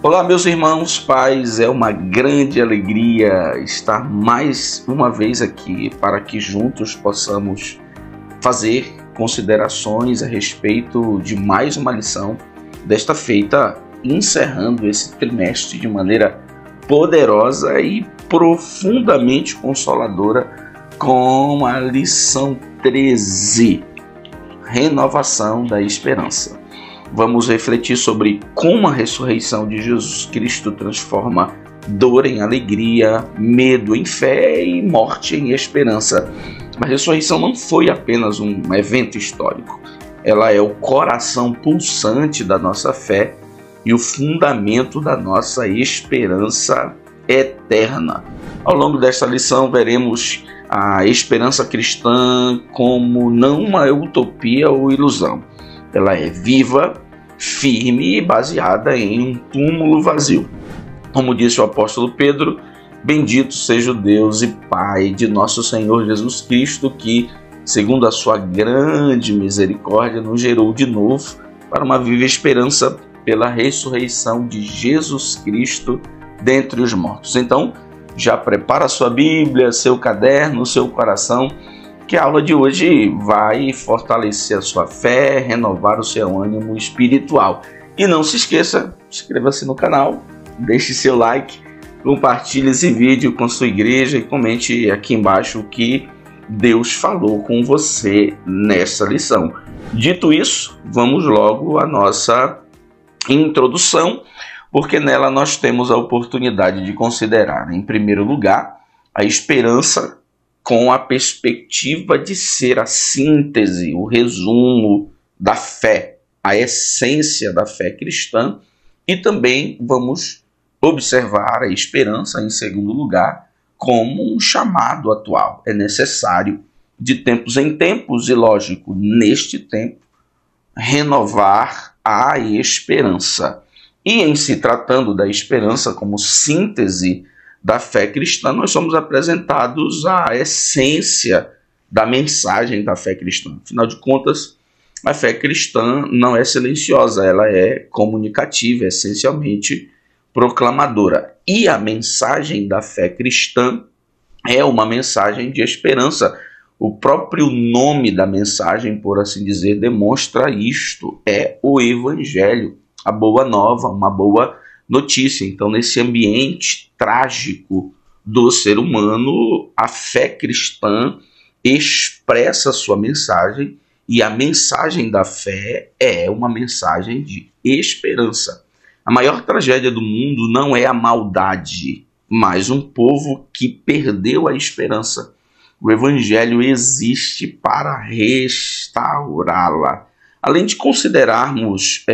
Olá, meus irmãos, pais, é uma grande alegria estar mais uma vez aqui para que juntos possamos fazer considerações a respeito de mais uma lição, desta feita encerrando esse trimestre de maneira poderosa e profundamente consoladora com a lição 13, Renovação da Esperança. Vamos refletir sobre como a ressurreição de Jesus Cristo transforma dor em alegria, medo em fé e morte em esperança. A ressurreição não foi apenas um evento histórico. Ela é o coração pulsante da nossa fé e o fundamento da nossa esperança eterna. Ao longo desta lição veremos a esperança cristã como não uma utopia ou ilusão. Ela é viva, firme e baseada em um túmulo vazio. Como disse o apóstolo Pedro, bendito seja o Deus e Pai de nosso Senhor Jesus Cristo, que, segundo a sua grande misericórdia, nos gerou de novo para uma viva esperança pela ressurreição de Jesus Cristo dentre os mortos. Então, já prepara sua Bíblia, seu caderno, seu coração, que a aula de hoje vai fortalecer a sua fé, renovar o seu ânimo espiritual. E não se esqueça, inscreva-se no canal, deixe seu like, compartilhe esse vídeo com sua igreja e comente aqui embaixo o que Deus falou com você nessa lição. Dito isso, vamos logo à nossa introdução, porque nela nós temos a oportunidade de considerar, em primeiro lugar, a esperança com a perspectiva de ser a síntese, o resumo da fé, a essência da fé cristã, e também vamos observar a esperança, em segundo lugar, como um chamado atual. É necessário, de tempos em tempos, e lógico, neste tempo, renovar a esperança. E em se tratando da esperança como síntese da fé cristã, nós somos apresentados à essência da mensagem da fé cristã. Afinal de contas, a fé cristã não é silenciosa, ela é comunicativa, essencialmente proclamadora. E a mensagem da fé cristã é uma mensagem de esperança. O próprio nome da mensagem, por assim dizer, demonstra isto. É o Evangelho, a boa nova, uma boa notícia. Então, nesse ambiente trágico do ser humano, a fé cristã expressa sua mensagem, e a mensagem da fé é uma mensagem de esperança. A maior tragédia do mundo não é a maldade, mas um povo que perdeu a esperança. O Evangelho existe para restaurá-la. Além de considerarmos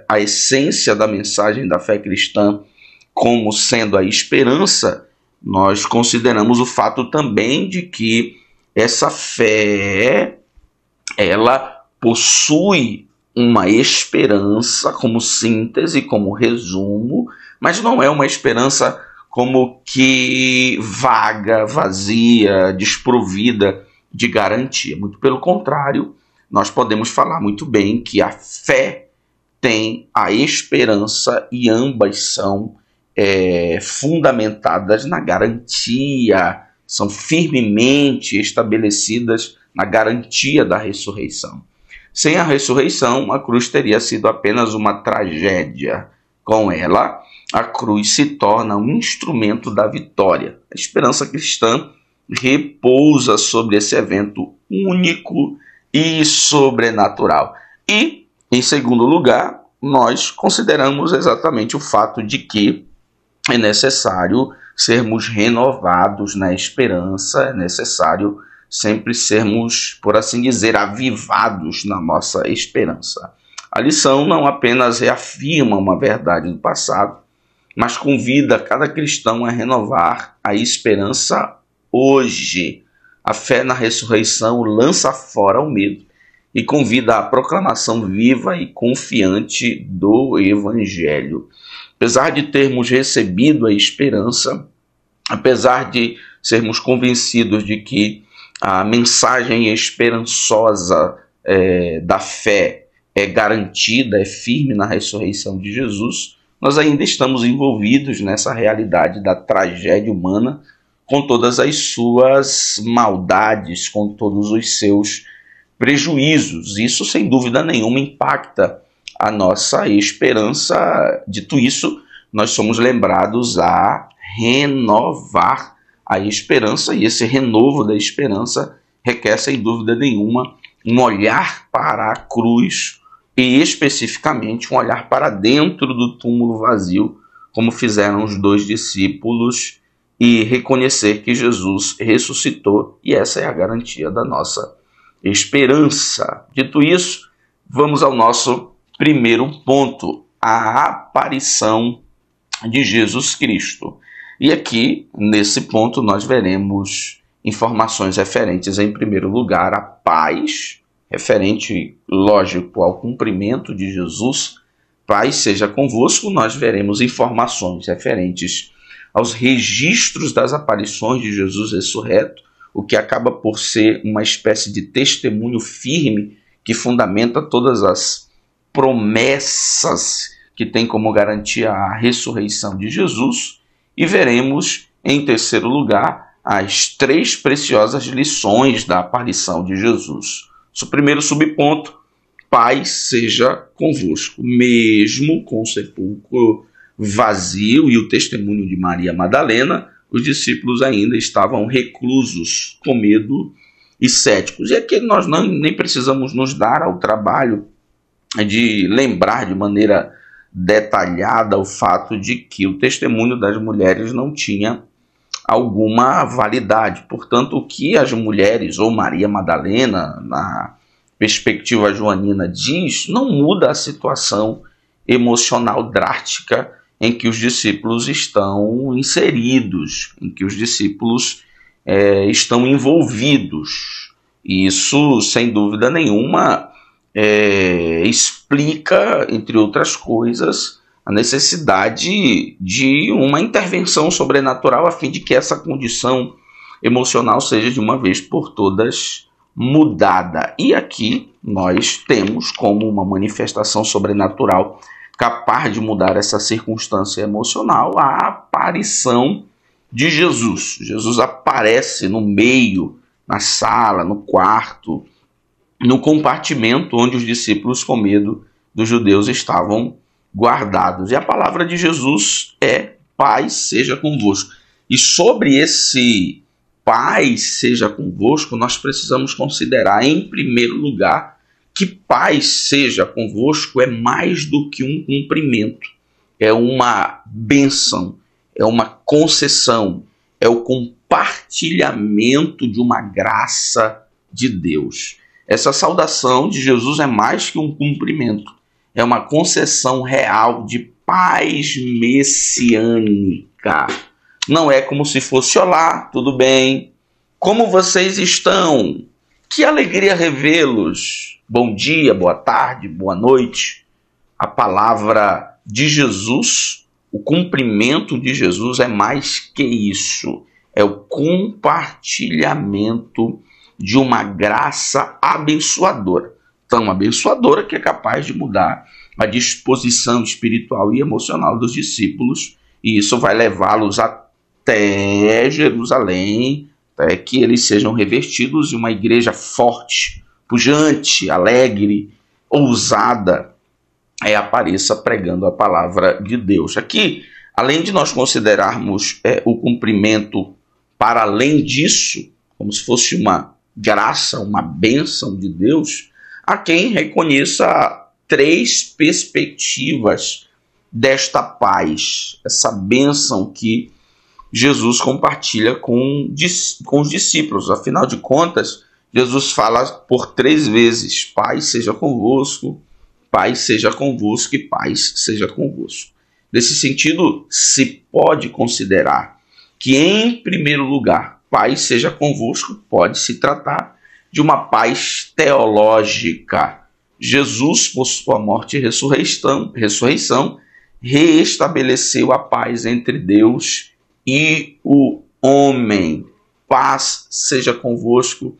a essência da mensagem da fé cristã como sendo a esperança, nós consideramos o fato também de que essa fé, ela possui uma esperança como síntese, como resumo, mas não é uma esperança como que vaga, vazia, desprovida de garantia. Muito pelo contrário, nós podemos falar muito bem que a fé tem a esperança e ambas são fundamentadas na garantia, são firmemente estabelecidas na garantia da ressurreição. Sem a ressurreição, a cruz teria sido apenas uma tragédia. Com ela, a cruz se torna um instrumento da vitória. A esperança cristã repousa sobre esse evento único e sobrenatural. E, em segundo lugar, nós consideramos exatamente o fato de que é necessário sermos renovados na esperança, é necessário sempre sermos, por assim dizer, avivados na nossa esperança. A lição não apenas reafirma uma verdade do passado, mas convida cada cristão a renovar a esperança hoje. A fé na ressurreição lança fora o medo e convida à proclamação viva e confiante do Evangelho. Apesar de termos recebido a esperança, apesar de sermos convencidos de que a mensagem esperançosa da fé é garantida, é firme na ressurreição de Jesus, nós ainda estamos envolvidos nessa realidade da tragédia humana, com todas as suas maldades, com todos os seus prejuízos. Isso, sem dúvida nenhuma, impacta a nossa esperança. Dito isso, nós somos lembrados a renovar a esperança, e esse renovo da esperança requer, sem dúvida nenhuma, um olhar para a cruz e, especificamente, um olhar para dentro do túmulo vazio, como fizeram os 2 discípulos, e reconhecer que Jesus ressuscitou, e essa é a garantia da nossa esperança. Dito isso, vamos ao nosso primeiro ponto, a aparição de Jesus Cristo. E aqui, nesse ponto, nós veremos informações referentes, em primeiro lugar, à paz, referente, lógico, ao cumprimento de Jesus. Paz seja convosco. Nós veremos informações referentes aos registros das aparições de Jesus ressurreto, o que acaba por ser uma espécie de testemunho firme que fundamenta todas as promessas que tem como garantia a ressurreição de Jesus. E veremos, em terceiro lugar, as 3 preciosas lições da aparição de Jesus. O primeiro subponto: paz seja convosco. Mesmo com o sepulcro vazio e o testemunho de Maria Madalena, os discípulos ainda estavam reclusos, com medo e céticos. E aqui nós nem precisamos nos dar ao trabalho de lembrar de maneira detalhada o fato de que o testemunho das mulheres não tinha alguma validade. Portanto, o que as mulheres, ou Maria Madalena, na perspectiva joanina, diz, não muda a situação emocional drástica em que os discípulos estão inseridos, em que os discípulos estão envolvidos. E isso, sem dúvida nenhuma, explica, entre outras coisas, a necessidade de uma intervenção sobrenatural a fim de que essa condição emocional seja de uma vez por todas mudada. E aqui nós temos como uma manifestação sobrenatural capaz de mudar essa circunstância emocional a aparição de Jesus. Jesus aparece no meio, na sala, no quarto, no compartimento onde os discípulos, com medo dos judeus, estavam guardados. E a palavra de Jesus é: paz seja convosco. E sobre esse paz seja convosco, nós precisamos considerar, em primeiro lugar, que paz seja convosco é mais do que um cumprimento, é uma bênção, é uma concessão, é o compartilhamento de uma graça de Deus. Essa saudação de Jesus é mais que um cumprimento, é uma concessão real de paz messiânica. Não é como se fosse: olá, tudo bem? Como vocês estão? Que alegria revê-los. Bom dia, boa tarde, boa noite. A palavra de Jesus, o cumprimento de Jesus é mais que isso. É o compartilhamento de uma graça abençoadora. Tão abençoadora que é capaz de mudar a disposição espiritual e emocional dos discípulos. E isso vai levá-los até Jerusalém, até que eles sejam revestidos de uma igreja forte, pujante, alegre, ousada, apareça pregando a palavra de Deus. Aqui, além de nós considerarmos o cumprimento para além disso, como se fosse uma graça, uma bênção de Deus, há quem reconheça 3 perspectivas desta paz, essa bênção que Jesus compartilha com os discípulos. Afinal de contas, Jesus fala por 3 vezes: paz seja convosco, paz seja convosco e paz seja convosco. Nesse sentido, se pode considerar que, em primeiro lugar, paz seja convosco pode se tratar de uma paz teológica. Jesus, por sua morte e ressurreição, reestabeleceu a paz entre Deus e o homem. Paz seja convosco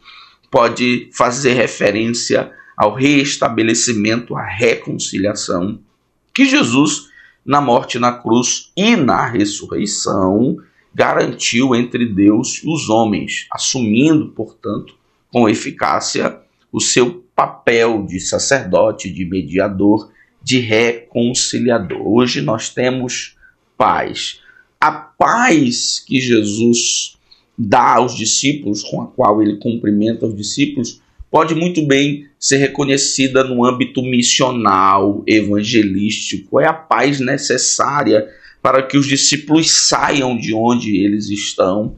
pode fazer referência ao reestabelecimento, à reconciliação que Jesus na morte na cruz e na ressurreição, garantiu entre Deus e os homens, assumindo, portanto, com eficácia o seu papel de sacerdote, de mediador, de reconciliador. Hoje nós temos paz. A paz que Jesus dá aos discípulos, com a qual ele cumprimenta os discípulos, pode muito bem ser reconhecida no âmbito missional, evangelístico. É a paz necessária para que os discípulos saiam de onde eles estão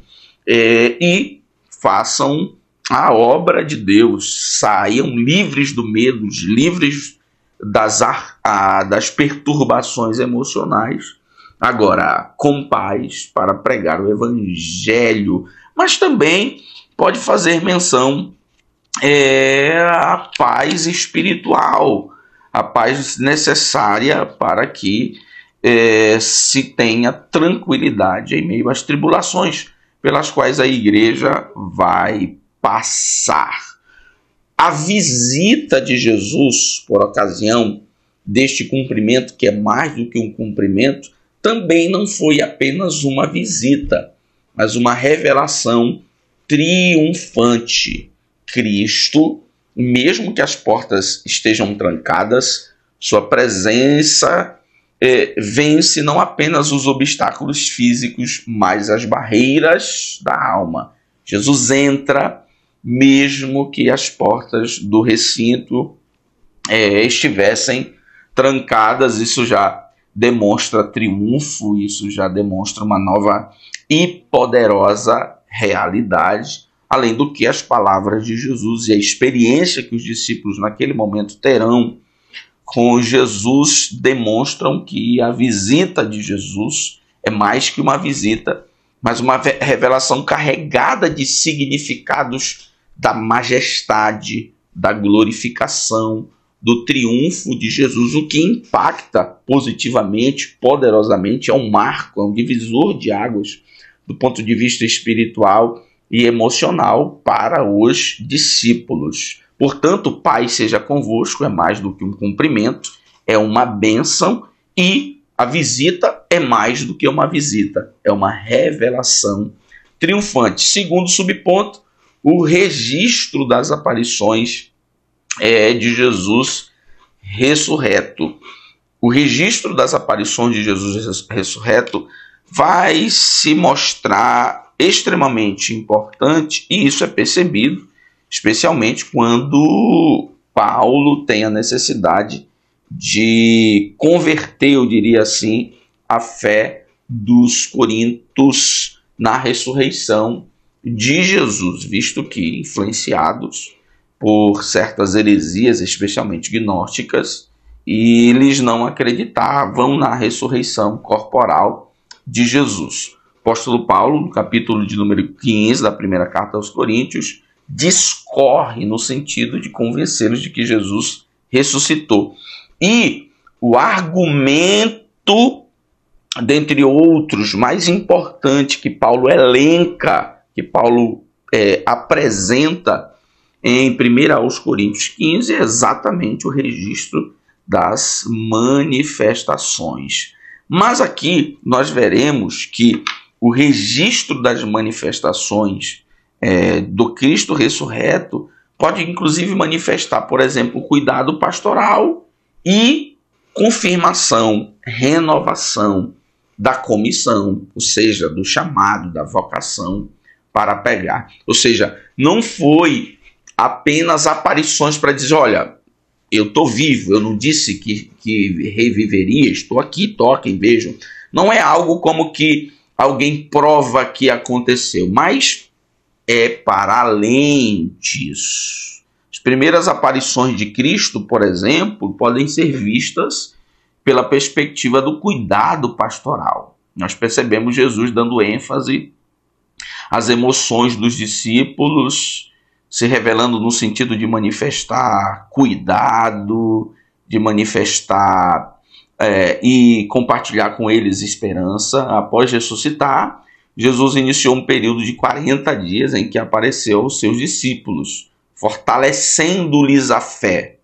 e façam a obra de Deus, saiam livres do medo, livres das perturbações emocionais, agora com paz para pregar o evangelho, mas também pode fazer menção à paz espiritual, a paz necessária para que se tenha tranquilidade em meio às tribulações pelas quais a igreja vai passar. A visita de Jesus, por ocasião deste cumprimento, que é mais do que um cumprimento, também não foi apenas uma visita, mas uma revelação triunfante. Cristo, mesmo que as portas estejam trancadas, sua presença vence não apenas os obstáculos físicos, mas as barreiras da alma. Jesus entra, mesmo que as portas do recinto estivessem trancadas. Isso já demonstra triunfo, isso já demonstra uma nova e poderosa realidade, além do que as palavras de Jesus e a experiência que os discípulos naquele momento terão com Jesus demonstram que a visita de Jesus é mais que uma visita, mas uma revelação carregada de significados da majestade, da glorificação, do triunfo de Jesus, o que impacta positivamente, poderosamente, é um marco, é um divisor de águas do ponto de vista espiritual e emocional para os discípulos. Portanto, Pai seja convosco é mais do que um cumprimento, é uma bênção, e a visita é mais do que uma visita, é uma revelação triunfante. Segundo subponto, o registro das aparições de Jesus ressurreto. O registro das aparições de Jesus ressurreto vai se mostrar extremamente importante, e isso é percebido especialmente quando Paulo tem a necessidade de converter, eu diria assim, a fé dos coríntios na ressurreição de Jesus, visto que, influenciados por certas heresias, especialmente gnósticas, e eles não acreditavam na ressurreição corporal de Jesus. O apóstolo Paulo, no capítulo de número 15 da primeira carta aos Coríntios, discorre no sentido de convencê-los de que Jesus ressuscitou. E o argumento, dentre outros, mais importante que Paulo elenca, que Paulo apresenta em 1 aos Coríntios 15, é exatamente o registro das manifestações. Mas aqui nós veremos que o registro das manifestações do Cristo ressurreto pode inclusive manifestar, por exemplo, cuidado pastoral e confirmação, renovação da comissão, ou seja, do chamado, da vocação para pregar. Ou seja, não foi apenas aparições para dizer, olha, eu estou vivo, eu não disse que reviveria, estou aqui, toquem, vejam. Não é algo como que alguém prova que aconteceu, mas é para além disso. As primeiras aparições de Cristo, por exemplo, podem ser vistas pela perspectiva do cuidado pastoral. Nós percebemos Jesus dando ênfase às emoções dos discípulos, se revelando no sentido de manifestar cuidado, de manifestar e compartilhar com eles esperança. Após ressuscitar, Jesus iniciou um período de 40 dias em que apareceu aos seus discípulos, fortalecendo-lhes a fé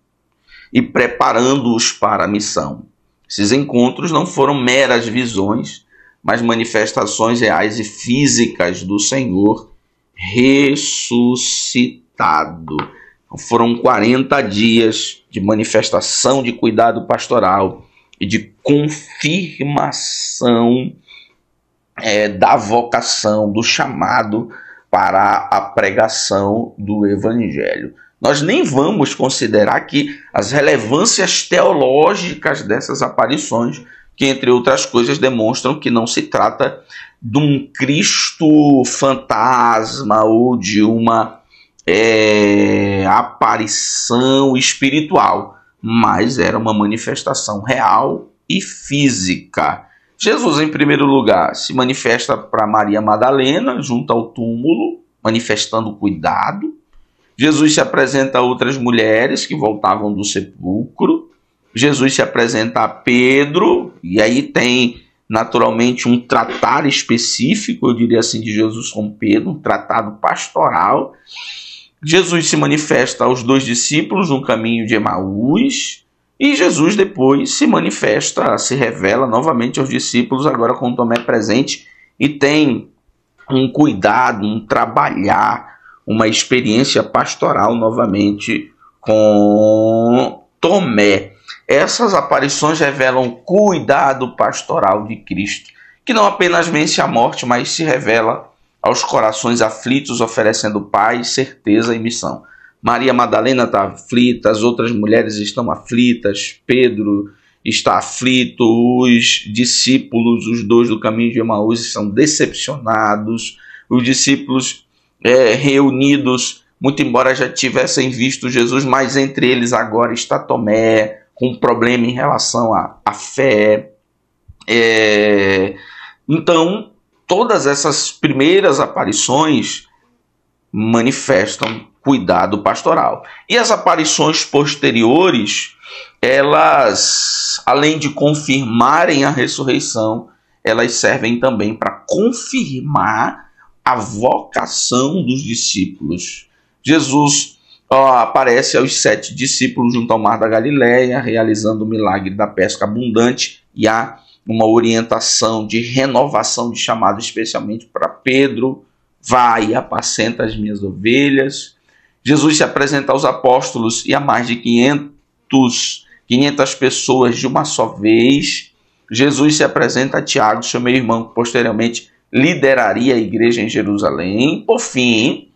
e preparando-os para a missão. Esses encontros não foram meras visões, mas manifestações reais e físicas do Senhor ressuscitado. Então, foram 40 dias de manifestação de cuidado pastoral e de confirmação da vocação, do chamado para a pregação do Evangelho. Nós nem vamos considerar aqui as relevâncias teológicas dessas aparições, que, entre outras coisas, demonstram que não se trata de um Cristo fantasma ou de uma aparição espiritual, mas era uma manifestação real e física. Jesus, em primeiro lugar, se manifesta para Maria Madalena, junto ao túmulo, manifestando cuidado. Jesus se apresenta a outras mulheres que voltavam do sepulcro. Jesus se apresenta a Pedro, e aí tem naturalmente um tratar específico, eu diria assim, de Jesus com Pedro, um tratado pastoral. Jesus se manifesta aos 2 discípulos no caminho de Emaús, e Jesus depois se manifesta, se revela novamente aos discípulos, agora com Tomé presente, e tem um cuidado, um trabalhar, uma experiência pastoral novamente com Tomé. Essas aparições revelam cuidado pastoral de Cristo, que não apenas vence a morte, mas se revela aos corações aflitos, oferecendo paz, certeza e missão. Maria Madalena está aflita, as outras mulheres estão aflitas, Pedro está aflito, os discípulos, os 2 do caminho de Emaús, estão decepcionados, os discípulos reunidos, muito embora já tivessem visto Jesus, mas entre eles agora está Tomé, com um problema em relação à fé. Então, todas essas primeiras aparições manifestam cuidado pastoral. E as aparições posteriores, elas, além de confirmarem a ressurreição, elas servem também para confirmar a vocação dos discípulos. Jesus aparece aos 7 discípulos junto ao mar da Galileia, realizando o milagre da pesca abundante, e há uma orientação de renovação de chamado, especialmente para Pedro: vai e apacenta as minhas ovelhas. Jesus se apresenta aos apóstolos e a mais de 500 pessoas de uma só vez. Jesus se apresenta a Tiago, seu meio-irmão, que posteriormente lideraria a igreja em Jerusalém. Por fim,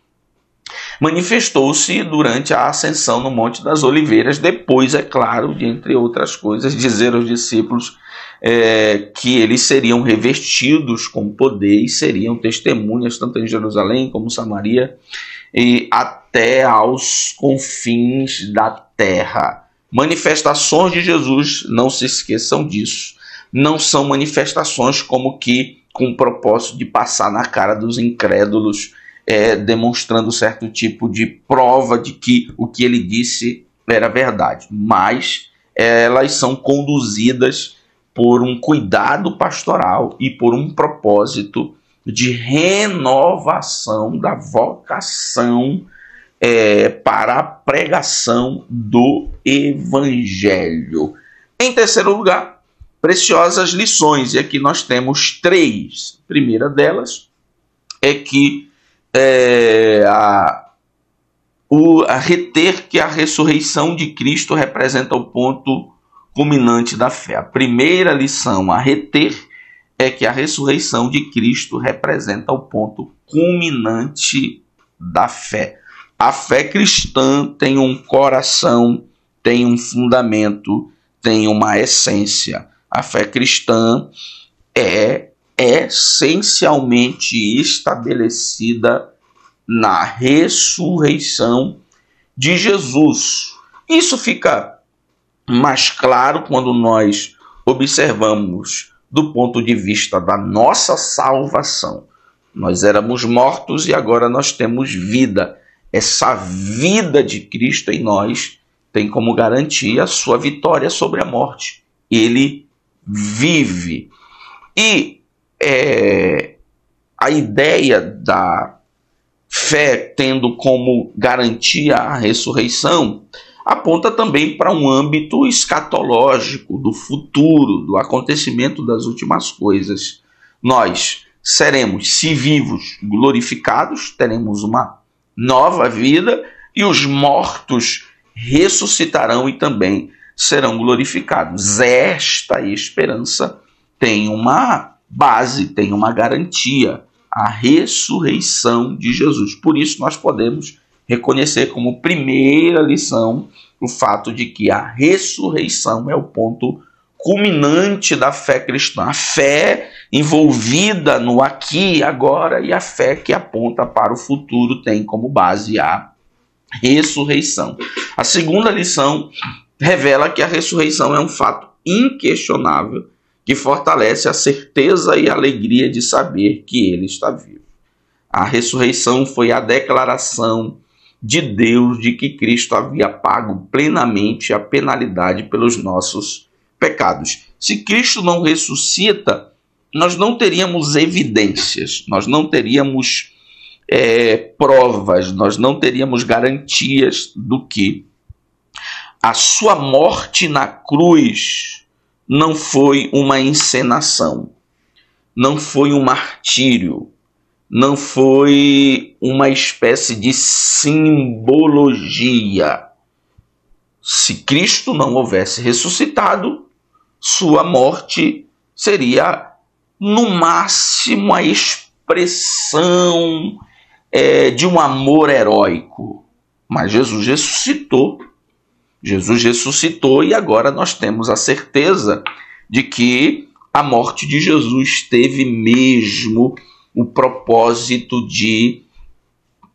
manifestou-se durante a ascensão no Monte das Oliveiras. Depois, é claro, de entre outras coisas, dizer aos discípulos que eles seriam revestidos com poder e seriam testemunhas tanto em Jerusalém como Samaria e até aos confins da terra. Manifestações de Jesus, não se esqueçam disso, não são manifestações como que com o propósito de passar na cara dos incrédulos, demonstrando certo tipo de prova de que o que ele disse era verdade, mas elas são conduzidas por um cuidado pastoral e por um propósito de renovação da vocação para a pregação do Evangelho. Em terceiro lugar, preciosas lições, e aqui nós temos 3. A primeira delas é que a reter que a ressurreição de Cristo representa o ponto culminante da fé. A primeira lição a reter é que a ressurreição de Cristo representa o ponto culminante da fé. A fé cristã tem um coração, tem um fundamento, tem uma essência. A fé cristã é essencialmente estabelecida na ressurreição de Jesus. Isso fica mais claro quando nós observamos do ponto de vista da nossa salvação. Nós éramos mortos e agora nós temos vida. Essa vida de Cristo em nós tem como garantia a sua vitória sobre a morte. Ele vive. E a ideia da fé tendo como garantia a ressurreição, aponta também para um âmbito escatológico, do futuro, do acontecimento das últimas coisas. Nós seremos, se vivos, glorificados, teremos uma nova vida, e os mortos ressuscitarão e também serão glorificados. Esta esperança tem uma base, tem uma garantia, a ressurreição de Jesus. Por isso nós podemos reconhecer como primeira lição o fato de que a ressurreição é o ponto culminante da fé cristã, a fé envolvida no aqui e agora, e a fé que aponta para o futuro tem como base a ressurreição. A segunda lição revela que a ressurreição é um fato inquestionável que fortalece a certeza e a alegria de saber que ele está vivo. A ressurreição foi a declaração de Deus de que Cristo havia pago plenamente a penalidade pelos nossos pecados. Se Cristo não ressuscita, nós não teríamos evidências, nós não teríamos provas, nós não teríamos garantias do que a sua morte na cruz não foi uma encenação, não foi um martírio, não foi uma espécie de simbologia. Se Cristo não houvesse ressuscitado, sua morte seria, no máximo, a expressão de um amor heróico. Mas Jesus ressuscitou. Jesus ressuscitou e agora nós temos a certeza de que a morte de Jesus teve mesmo o propósito de,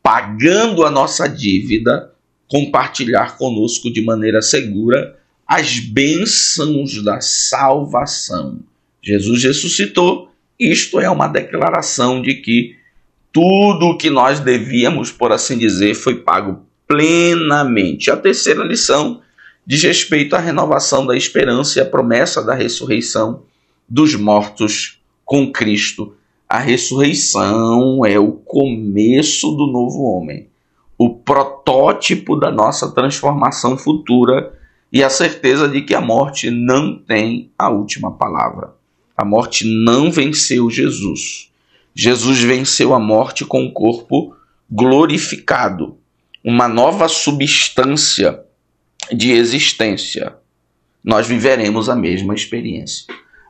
pagando a nossa dívida, compartilhar conosco de maneira segura as bênçãos da salvação. Jesus ressuscitou. Isto é uma declaração de que tudo o que nós devíamos, por assim dizer, foi pago plenamente. A terceira lição diz respeito à renovação da esperança e à promessa da ressurreição dos mortos com Cristo. A ressurreição é o começo do novo homem, o protótipo da nossa transformação futura e a certeza de que a morte não tem a última palavra. A morte não venceu Jesus. Jesus venceu a morte com o corpo glorificado, uma nova substância de existência. Nós viveremos a mesma experiência.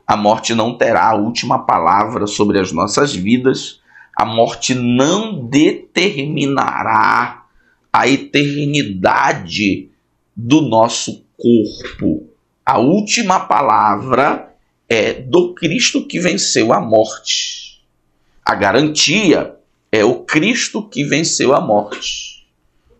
A morte não terá a última palavra sobre as nossas vidas. A morte não determinará a eternidade do nosso corpo. A última palavra é do Cristo que venceu a morte. A garantia é o Cristo que venceu a morte.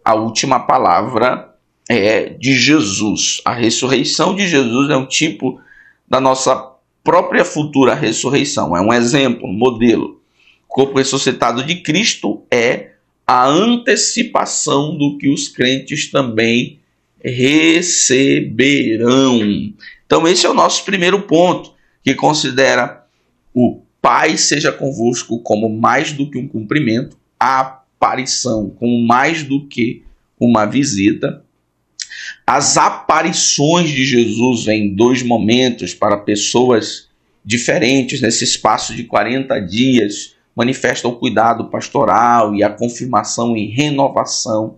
A última palavra é de Jesus. A ressurreição de Jesus é um tipo da nossa própria futura ressurreição. É um exemplo, um modelo. O corpo ressuscitado de Cristo é a antecipação do que os crentes também receberão. Então esse é o nosso primeiro ponto, que considera o Pai seja convosco como mais do que um cumprimento, a aparição como mais do que uma visita. As aparições de Jesus em dois momentos para pessoas diferentes nesse espaço de 40 dias manifestam o cuidado pastoral e a confirmação e renovação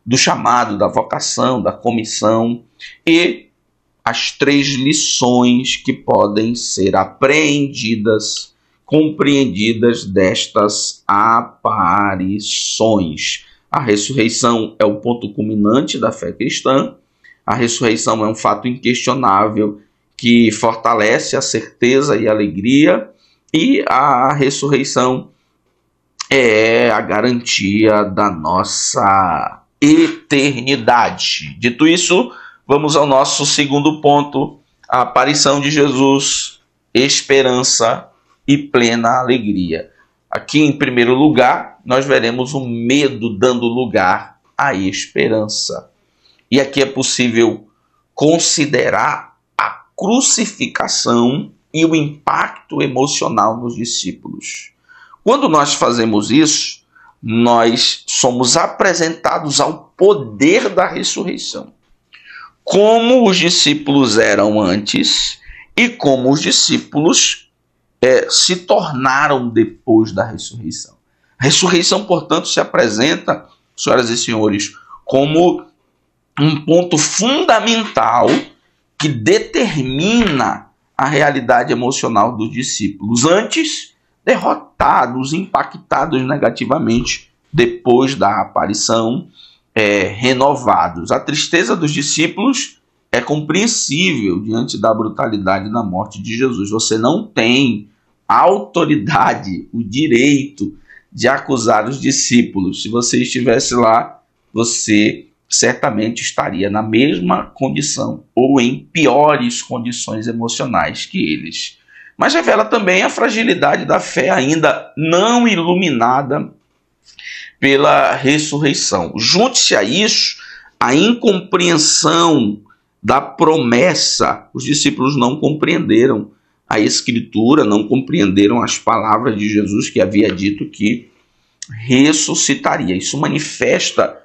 do chamado, da vocação, da comissão e as três lições que podem ser apreendidas, compreendidas destas aparições. A ressurreição é o ponto culminante da fé cristã. A ressurreição é um fato inquestionável que fortalece a certeza e a alegria, e a ressurreição é a garantia da nossa eternidade. Dito isso, vamos ao nosso segundo ponto, a aparição de Jesus, esperança e plena alegria. Aqui, em primeiro lugar, nós veremos o medo dando lugar à esperança. E aqui é possível considerar a crucificação e o impacto emocional nos discípulos. Quando nós fazemos isso, nós somos apresentados ao poder da ressurreição. como os discípulos eram antes e como os discípulos se tornaram depois da ressurreição. A ressurreição, portanto, se apresenta, senhoras e senhores, como um ponto fundamental que determina a realidade emocional dos discípulos. Antes, derrotados, impactados negativamente, depois da aparição, renovados. A tristeza dos discípulos é compreensível diante da brutalidade da morte de Jesus. Você não tem a autoridade, o direito de acusar os discípulos. Se você estivesse lá, você certamente estaria na mesma condição ou em piores condições emocionais que eles. Mas revela também a fragilidade da fé ainda não iluminada pela ressurreição. Junte-se a isso a incompreensão da promessa. Os discípulos não compreenderam a Escritura, não compreenderam as palavras de Jesus que havia dito que ressuscitaria. Isso manifesta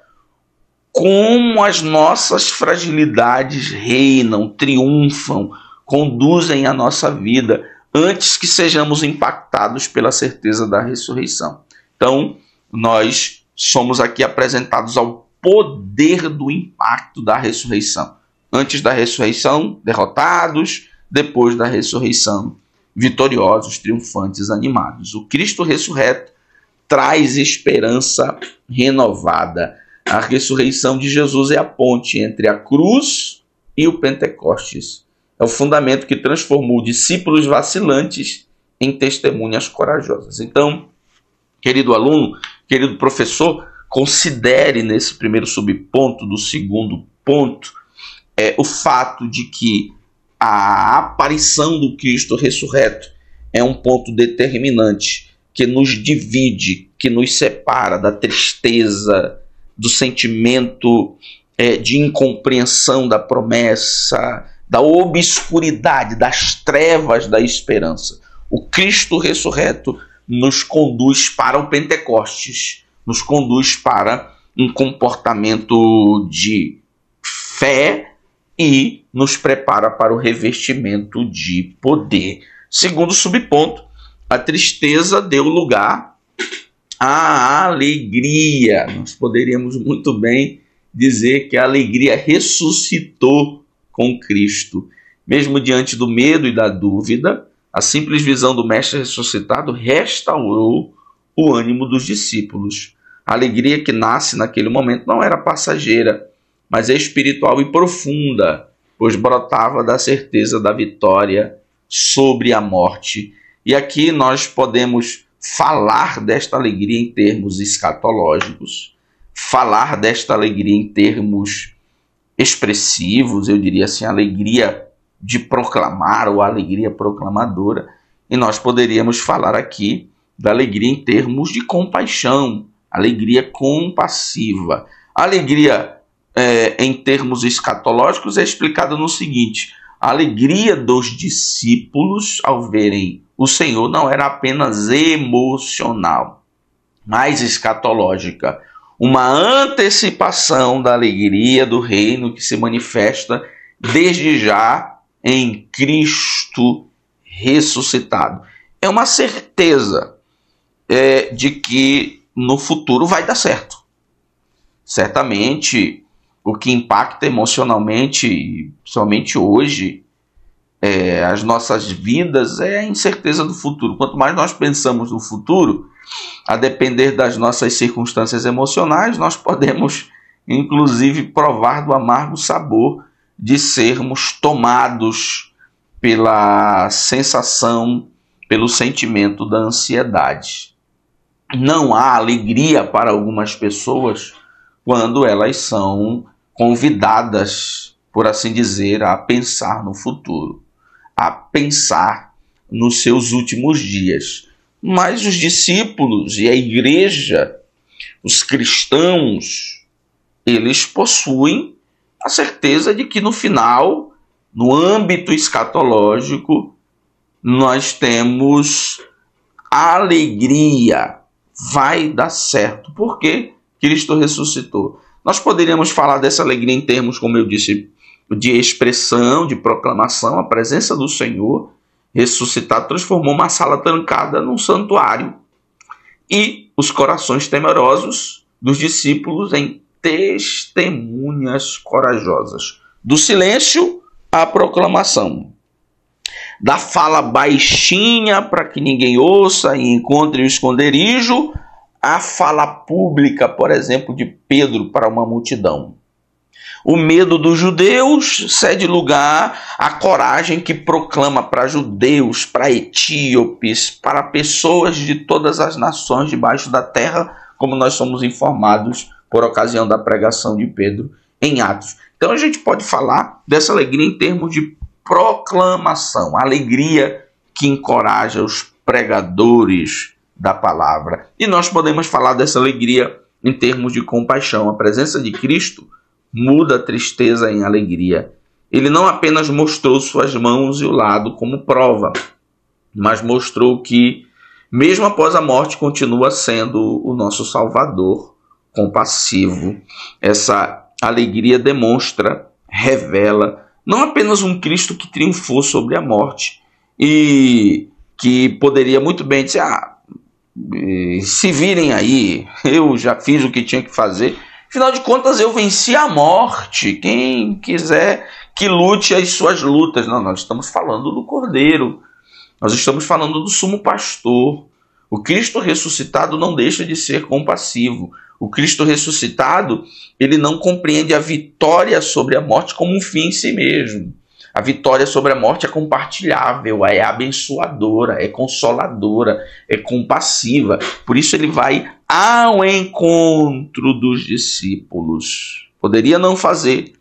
como as nossas fragilidades reinam, triunfam, conduzem a nossa vida antes que sejamos impactados pela certeza da ressurreição. Então, nós somos aqui apresentados ao poder do impacto da ressurreição. Antes da ressurreição, derrotados; depois da ressurreição, vitoriosos, triunfantes, animados. O Cristo ressurreto traz esperança renovada. A ressurreição de Jesus é a ponte entre a cruz e o Pentecostes. É o fundamento que transformou discípulos vacilantes em testemunhas corajosas. Então, querido aluno, querido professor, considere nesse primeiro subponto do segundo ponto o fato de que a aparição do Cristo ressurreto é um ponto determinante que nos divide, que nos separa da tristeza, do sentimento de incompreensão da promessa, da obscuridade, das trevas da esperança. O Cristo ressurreto nos conduz para o Pentecostes, nos conduz para um comportamento de fé e nos prepara para o revestimento de poder. Segundo subponto, a tristeza deu lugar à alegria. Nós poderíamos muito bem dizer que a alegria ressuscitou com Cristo. Mesmo diante do medo e da dúvida, a simples visão do Mestre ressuscitado restaurou o ânimo dos discípulos. A alegria que nasce naquele momento não era passageira, mas é espiritual e profunda, pois brotava da certeza da vitória sobre a morte. E aqui nós podemos falar desta alegria em termos escatológicos, falar desta alegria em termos expressivos, eu diria assim, alegria de proclamar ou alegria proclamadora, e nós poderíamos falar aqui da alegria em termos de compaixão, alegria compassiva. A alegria em termos escatológicos é explicada no seguinte: a alegria dos discípulos ao verem o Senhor não era apenas emocional, mas escatológica, uma antecipação da alegria do reino que se manifesta desde já em Cristo ressuscitado. É uma certeza de que no futuro vai dar certo. Certamente, o que impacta emocionalmente, somente hoje, as nossas vidas é a incerteza do futuro. Quanto mais nós pensamos no futuro, a depender das nossas circunstâncias emocionais, nós podemos, inclusive, provar do amargo sabor de sermos tomados pela sensação, pelo sentimento da ansiedade. Não há alegria para algumas pessoas quando elas são convidadas, por assim dizer, a pensar no futuro, a pensar nos seus últimos dias. Mas os discípulos e a igreja, os cristãos, eles possuem a certeza de que no final, no âmbito escatológico, nós temos alegria, vai dar certo, porque Cristo ressuscitou. Nós poderíamos falar dessa alegria em termos, como eu disse, de expressão, de proclamação. A presença do Senhor ressuscitado transformou uma sala trancada num santuário e os corações temerosos dos discípulos em testemunhas corajosas. Do silêncio à proclamação. Da fala baixinha para que ninguém ouça e encontre o esconderijo, à fala pública, por exemplo, de Pedro para uma multidão. O medo dos judeus cede lugar à coragem que proclama para judeus, para etíopes, para pessoas de todas as nações debaixo da terra, como nós somos informados por ocasião da pregação de Pedro em Atos. Então a gente pode falar dessa alegria em termos de proclamação, a alegria que encoraja os pregadores da palavra. E nós podemos falar dessa alegria em termos de compaixão. A presença de Cristo muda a tristeza em alegria. Ele não apenas mostrou suas mãos e o lado como prova, mas mostrou que, mesmo após a morte, continua sendo o nosso Salvador compassivo. Essa alegria demonstra, revela, não apenas um Cristo que triunfou sobre a morte e que poderia muito bem dizer, se virem aí, eu já fiz o que tinha que fazer. Afinal de contas, eu venci a morte. Quem quiser que lute as suas lutas. Não, nós estamos falando do Cordeiro. Nós estamos falando do sumo pastor. O Cristo ressuscitado não deixa de ser compassivo. O Cristo ressuscitado, ele não compreende a vitória sobre a morte como um fim em si mesmo. A vitória sobre a morte é compartilhável, é abençoadora, é consoladora, é compassiva. Por isso ele vai ao encontro dos discípulos. Poderia não fazer,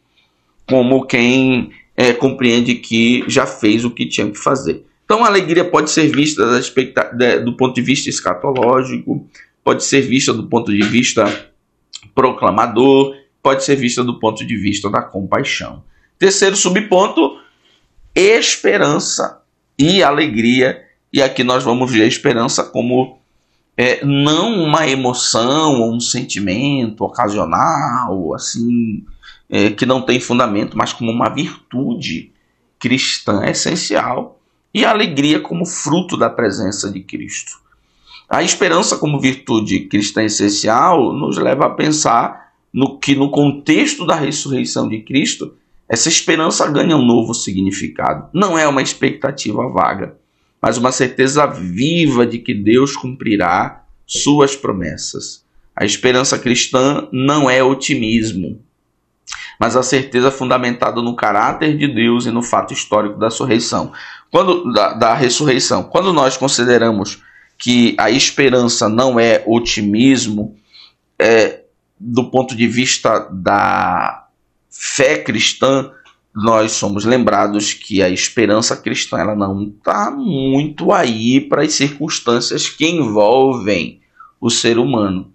como quem compreende que já fez o que tinha que fazer. Então a alegria pode ser vista do ponto de vista escatológico, pode ser vista do ponto de vista proclamador, pode ser vista do ponto de vista da compaixão. Terceiro subponto, esperança e alegria. E aqui nós vamos ver a esperança como não uma emoção ou um sentimento ocasional, assim, que não tem fundamento, mas como uma virtude cristã essencial. E a alegria como fruto da presença de Cristo. A esperança como virtude cristã essencial nos leva a pensar que no contexto da ressurreição de Cristo, essa esperança ganha um novo significado. Não é uma expectativa vaga, mas uma certeza viva de que Deus cumprirá suas promessas. A esperança cristã não é otimismo, mas a certeza fundamentada no caráter de Deus e no fato histórico da ressurreição. Quando nós consideramos que a esperança não é otimismo, do ponto de vista da fé cristã, nós somos lembrados que a esperança cristã ela não está muito aí para as circunstâncias que envolvem o ser humano.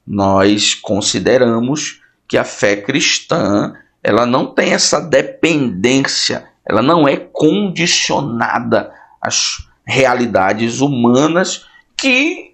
Nós consideramos que a fé cristã ela não tem essa dependência, ela não é condicionada às realidades humanas que,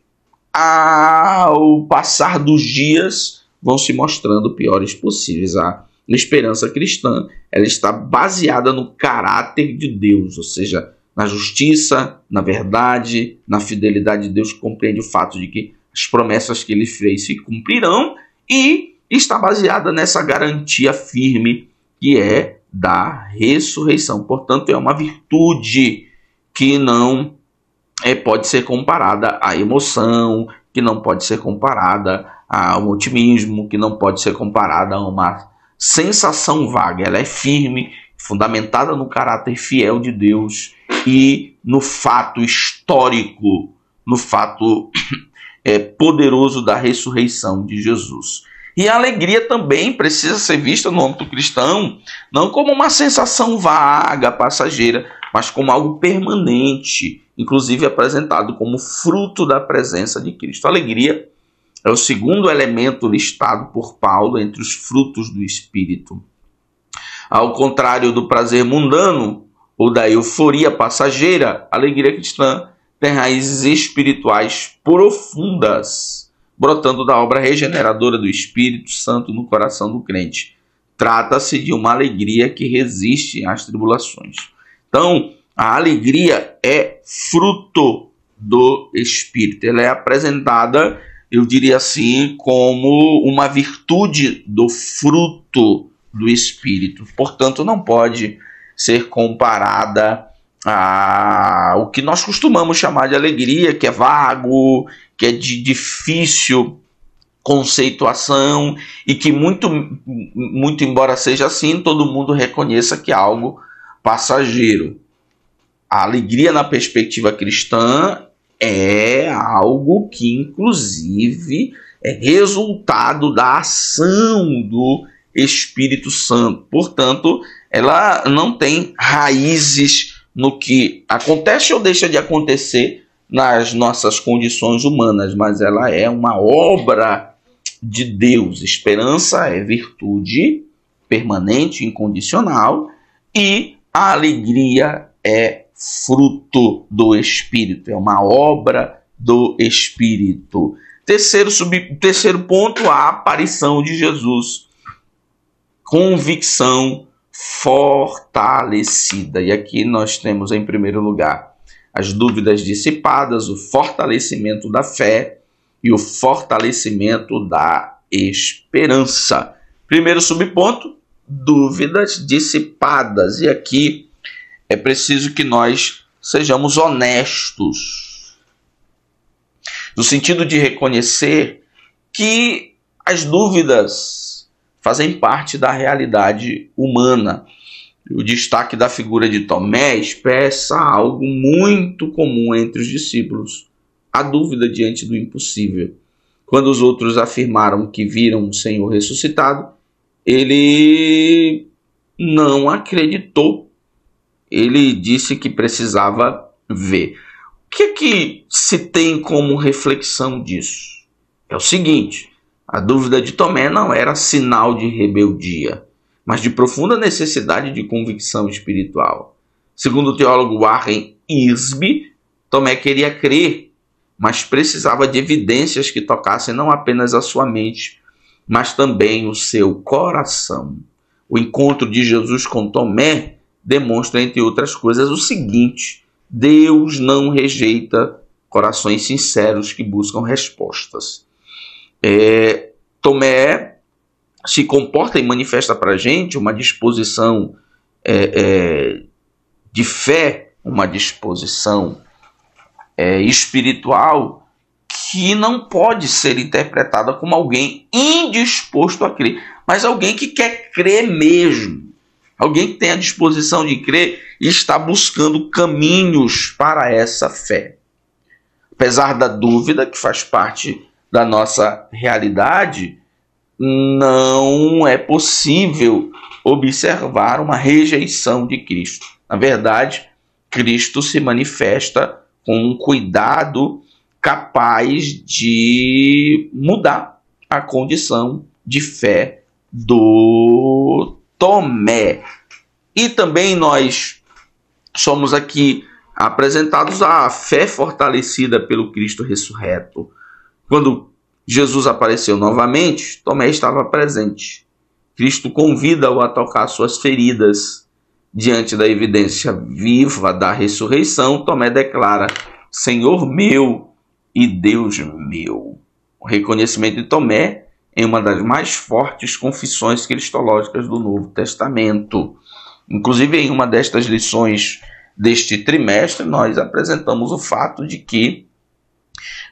ao passar dos dias, vão se mostrando piores possíveis. A esperança cristã ela está baseada no caráter de Deus, ou seja, na justiça, na verdade, na fidelidade de Deus, que compreende o fato de que as promessas que ele fez se cumprirão, e está baseada nessa garantia firme que é da ressurreição. Portanto, é uma virtude que não pode ser comparada à emoção, que não pode ser comparada ao otimismo, que não pode ser comparada a uma sensação vaga. Ela é firme, fundamentada no caráter fiel de Deus e no fato histórico, no fato poderoso da ressurreição de Jesus. E a alegria também precisa ser vista no âmbito cristão, não como uma sensação vaga, passageira, mas como algo permanente, inclusive apresentado como fruto da presença de Cristo. A alegria é o segundo elemento listado por Paulo entre os frutos do Espírito. Ao contrário do prazer mundano ou da euforia passageira, a alegria cristã tem raízes espirituais profundas, brotando da obra regeneradora do Espírito Santo no coração do crente. trata-se de uma alegria que resiste às tribulações. Então, a alegria é fruto do Espírito. Ela é apresentada, eu diria assim, como uma virtude do fruto do Espírito. Portanto, não pode ser comparada ao que nós costumamos chamar de alegria, que é vago, que é de difícil conceituação e que muito embora seja assim, todo mundo reconheça que é algo passageiro. A alegria na perspectiva cristã é algo que inclusive é resultado da ação do Espírito Santo. Portanto, ela não tem raízes no que acontece ou deixa de acontecer nas nossas condições humanas, mas ela é uma obra de Deus. Esperança é virtude permanente, incondicional, e a alegria é fruto do Espírito, é uma obra do Espírito. Terceiro ponto, a aparição de Jesus. Convicção fortalecida. E aqui nós temos, em primeiro lugar, as dúvidas dissipadas, o fortalecimento da fé e o fortalecimento da esperança. Primeiro subponto, dúvidas dissipadas. E aqui é preciso que nós sejamos honestos, no sentido de reconhecer que as dúvidas fazem parte da realidade humana. O destaque da figura de Tomé expressa algo muito comum entre os discípulos: a dúvida diante do impossível. Quando os outros afirmaram que viram o Senhor ressuscitado, ele não acreditou. Ele disse que precisava ver. O que se tem como reflexão disso? É o seguinte: a dúvida de Tomé não era sinal de rebeldia, mas de profunda necessidade de convicção espiritual. Segundo o teólogo Warren Wiersbe, Tomé queria crer, mas precisava de evidências que tocassem não apenas a sua mente, mas também o seu coração. O encontro de Jesus com Tomé demonstra, entre outras coisas, o seguinte: Deus não rejeita corações sinceros que buscam respostas. Tomé se comporta e manifesta para a gente uma disposição de fé, uma disposição espiritual que não pode ser interpretada como alguém indisposto a crer, mas alguém que quer crer mesmo, alguém que tem a disposição de crer e está buscando caminhos para essa fé. Apesar da dúvida, que faz parte da nossa realidade, não é possível observar uma rejeição de Cristo. Na verdade, Cristo se manifesta com um cuidado capaz de mudar a condição de fé do Tomé. E também nós somos aqui apresentados à fé fortalecida pelo Cristo ressurreto. Quando Jesus apareceu novamente, Tomé estava presente. Cristo convida-o a tocar suas feridas. Diante da evidência viva da ressurreição, Tomé declara: Senhor meu e Deus meu. O reconhecimento de Tomé é uma das mais fortes confissões cristológicas do Novo Testamento. Inclusive, em uma destas lições deste trimestre, nós apresentamos o fato de que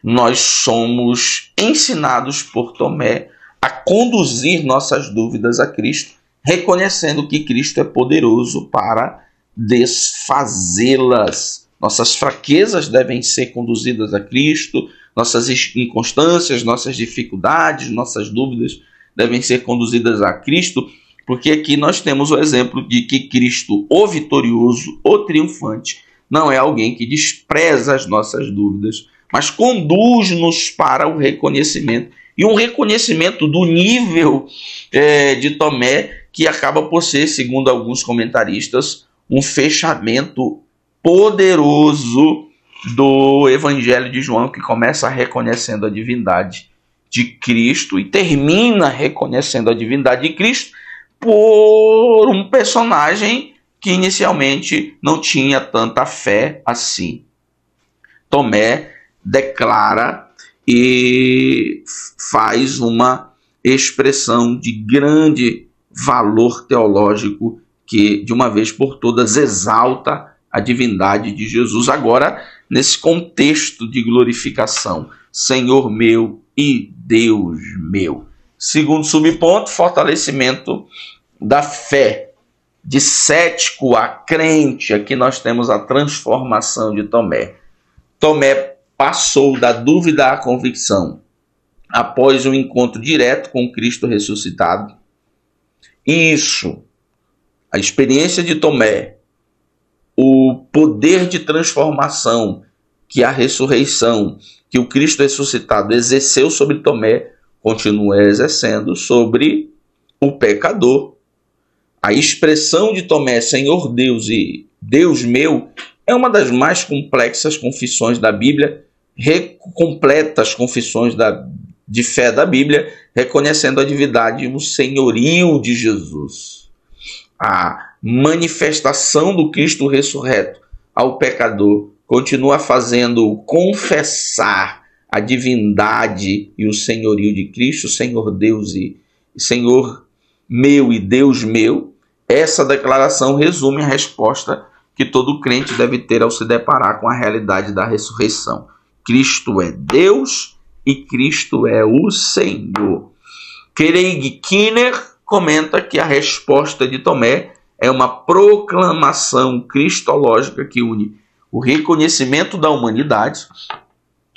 nós somos ensinados por Tomé a conduzir nossas dúvidas a Cristo, reconhecendo que Cristo é poderoso para desfazê-las. Nossas fraquezas devem ser conduzidas a Cristo, nossas inconstâncias, nossas dificuldades, nossas dúvidas devem ser conduzidas a Cristo, porque aqui nós temos o exemplo de que Cristo, o vitorioso, o triunfante, não é alguém que despreza as nossas dúvidas, mas conduz-nos para o reconhecimento. E um reconhecimento do nível de Tomé, que acaba por ser, segundo alguns comentaristas, um fechamento poderoso do Evangelho de João, que começa reconhecendo a divindade de Cristo e termina reconhecendo a divindade de Cristo, por um personagem que inicialmente não tinha tanta fé assim. Tomé declara e faz uma expressão de grande valor teológico que, de uma vez por todas, exalta a divindade de Jesus. Agora, nesse contexto de glorificação, Senhor meu e Deus meu. Segundo subponto, fortalecimento da fé. De cético a crente, aqui nós temos a transformação de Tomé. Tomé passou da dúvida à convicção após um encontro direto com Cristo ressuscitado. Isso, a experiência de Tomé, o poder de transformação que a ressurreição, que o Cristo ressuscitado exerceu sobre Tomé, continua exercendo sobre o pecador. A expressão de Tomé, Senhor Deus e Deus meu, é uma das mais complexas confissões da Bíblia, completas confissões de fé da Bíblia, reconhecendo a divindade e o senhorio de Jesus. A manifestação do Cristo ressurreto ao pecador continua fazendo confessar a divindade e o senhorio de Cristo, Senhor Deus e Senhor meu e Deus meu. Essa declaração resume a resposta que todo crente deve ter ao se deparar com a realidade da ressurreição. Cristo é Deus e Cristo é o Senhor. Craig Kinner comenta que a resposta de Tomé é uma proclamação cristológica que une o reconhecimento da humanidade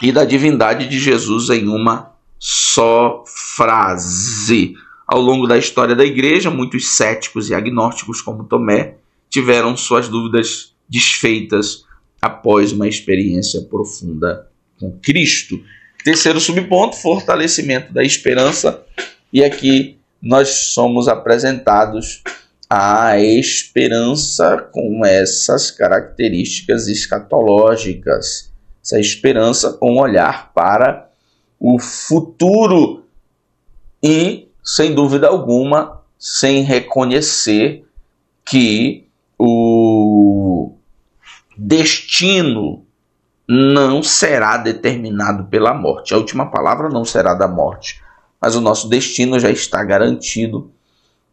e da divindade de Jesus em uma só frase. Ao longo da história da igreja, muitos céticos e agnósticos como Tomé tiveram suas dúvidas desfeitas após uma experiência profunda com Cristo. Terceiro subponto, fortalecimento da esperança. E aqui nós somos apresentados à esperança com essas características escatológicas. Essa esperança com olhar para o futuro e, sem dúvida alguma, sem reconhecer que o destino não será determinado pela morte. A última palavra não será da morte, mas o nosso destino já está garantido,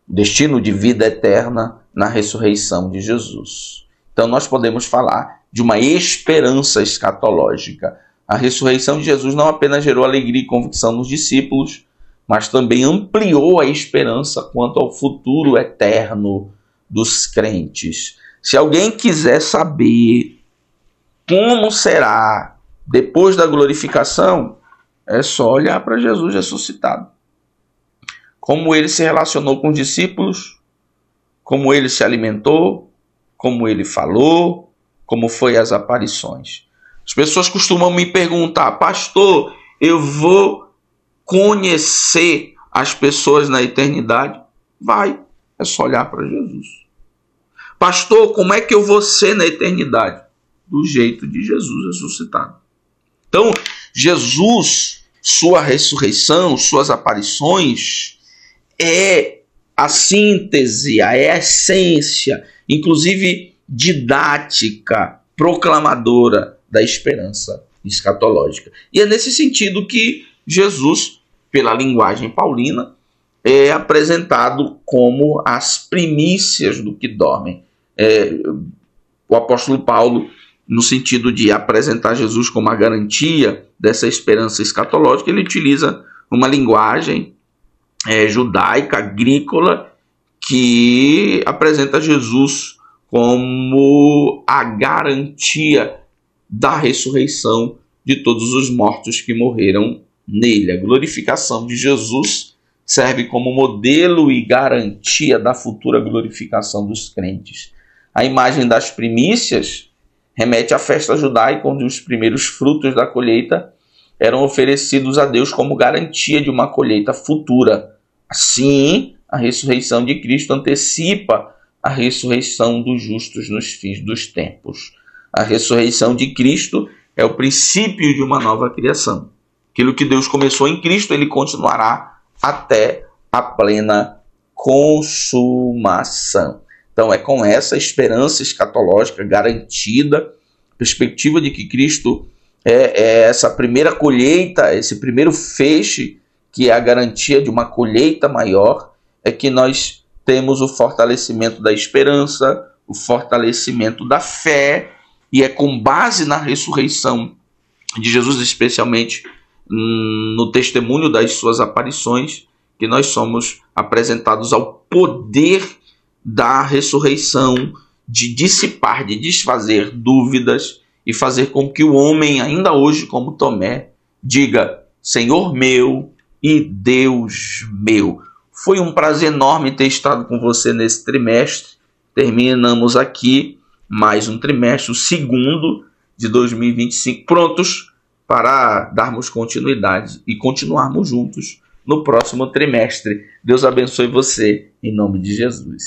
o destino de vida eterna na ressurreição de Jesus. Então nós podemos falar de uma esperança escatológica. A ressurreição de Jesus não apenas gerou alegria e convicção nos discípulos, mas também ampliou a esperança quanto ao futuro eterno dos crentes. Se alguém quiser saber como será depois da glorificação, é só olhar para Jesus ressuscitado. Como ele se relacionou com os discípulos, como ele se alimentou, como ele falou, como foi as aparições. As pessoas costumam me perguntar: pastor, eu vou conhecer as pessoas na eternidade? Vai, é só olhar para Jesus. Pastor, como é que eu vou ser na eternidade? Do jeito de Jesus ressuscitado. Então, Jesus, sua ressurreição, suas aparições, é a síntese, a essência, inclusive didática, proclamadora da esperança escatológica. E é nesse sentido que Jesus, pela linguagem paulina, é apresentado como as primícias do que dormem. O apóstolo Paulo, no sentido de apresentar Jesus como a garantia dessa esperança escatológica, ele utiliza uma linguagem judaica, agrícola, que apresenta Jesus como a garantia da ressurreição de todos os mortos que morreram nele. A glorificação de Jesus serve como modelo e garantia da futura glorificação dos crentes. A imagem das primícias remete à festa judaica, onde os primeiros frutos da colheita eram oferecidos a Deus como garantia de uma colheita futura. Assim, a ressurreição de Cristo antecipa a ressurreição dos justos nos fins dos tempos. A ressurreição de Cristo é o princípio de uma nova criação. Aquilo que Deus começou em Cristo, ele continuará até a plena consumação. Então é com essa esperança escatológica garantida, perspectiva de que Cristo é essa primeira colheita, esse primeiro feixe, que é a garantia de uma colheita maior, é que nós temos o fortalecimento da esperança, o fortalecimento da fé, e é com base na ressurreição de Jesus, especialmente no testemunho das suas aparições, que nós somos apresentados ao poder da ressurreição, de dissipar, de desfazer dúvidas e fazer com que o homem, ainda hoje como Tomé, diga: Senhor meu e Deus meu. Foi um prazer enorme ter estado com você nesse trimestre. Terminamos aqui mais um trimestre, o segundo de 2025, prontos para darmos continuidade e continuarmos juntos no próximo trimestre. Deus abençoe você, em nome de Jesus.